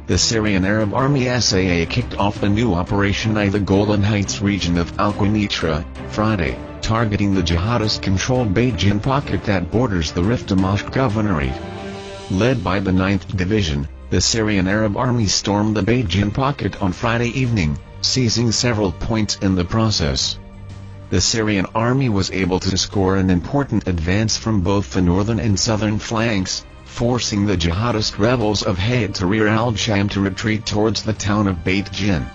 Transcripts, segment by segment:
the Syrian Arab Army SAA kicked off a new operation in the Golan Heights region of Al-Quneitra, Friday, targeting the jihadist-controlled Beijing pocket that borders the Rif Dimashq Governorate. Led by the 9th Division, the Syrian Arab Army stormed the Beijing pocket on Friday evening, seizing several points in the process. The Syrian army was able to score an important advance from both the northern and southern flanks, forcing the jihadist rebels of Hayat Tahrir al-Sham to retreat towards the town of Beit Jin.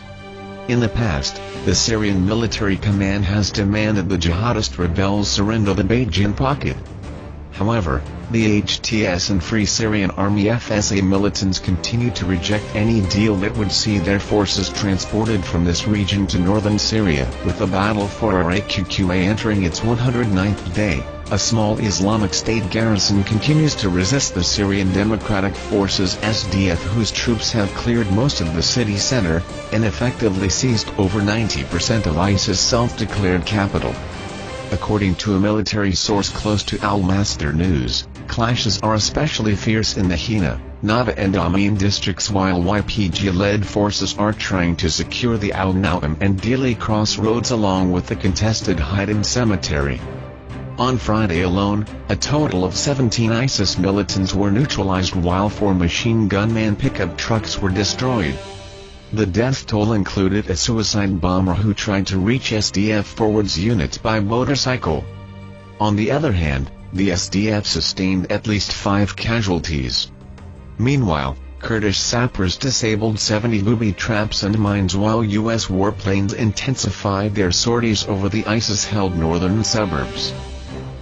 In the past, the Syrian military command has demanded the jihadist rebels surrender the Beijing pocket. However, the HTS and Free Syrian Army FSA militants continue to reject any deal that would see their forces transported from this region to northern Syria. With the battle for Iraq entering its 109th day, a small Islamic State garrison continues to resist the Syrian Democratic Forces SDF, whose troops have cleared most of the city center, and effectively seized over 90% of ISIS' self-declared capital. According to a military source close to Al-Masdar News, clashes are especially fierce in the Hina, Nava and Amin districts, while YPG-led forces are trying to secure the Al-Nawam and Dili crossroads along with the contested Haidam cemetery. On Friday alone, a total of 17 ISIS militants were neutralized while 4 machine gunman pickup trucks were destroyed. The death toll included a suicide bomber who tried to reach SDF forwards units by motorcycle. On the other hand, the SDF sustained at least 5 casualties. Meanwhile, Kurdish sappers disabled 70 booby traps and mines while U.S. warplanes intensified their sorties over the ISIS-held northern suburbs.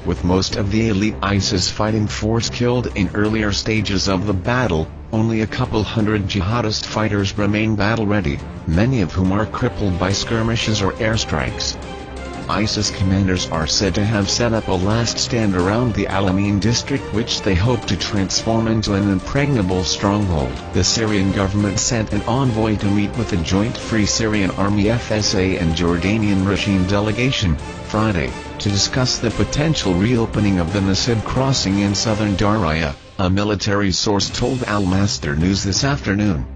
With most of the elite ISIS fighting force killed in earlier stages of the battle, only a couple hundred jihadist fighters remain battle-ready, many of whom are crippled by skirmishes or airstrikes. ISIS commanders are said to have set up a last stand around the Al-Amin district, which they hope to transform into an impregnable stronghold. The Syrian government sent an envoy to meet with the joint Free Syrian Army FSA and Jordanian regime delegation, Friday, to discuss the potential reopening of the Nasib crossing in southern Daraya, a military source told Al-Masdar News this afternoon.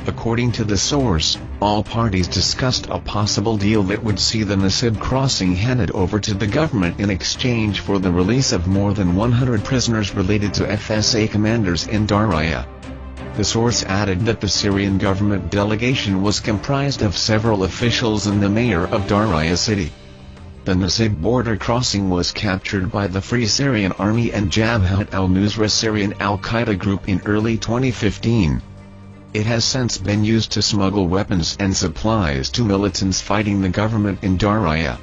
According to the source, all parties discussed a possible deal that would see the Nasib crossing handed over to the government in exchange for the release of more than 100 prisoners related to FSA commanders in Daraya. The source added that the Syrian government delegation was comprised of several officials and the mayor of Daraya city. The Nasib border crossing was captured by the Free Syrian Army and Jabhat al-Nusra Syrian al-Qaeda group in early 2015. It has since been used to smuggle weapons and supplies to militants fighting the government in Daraya.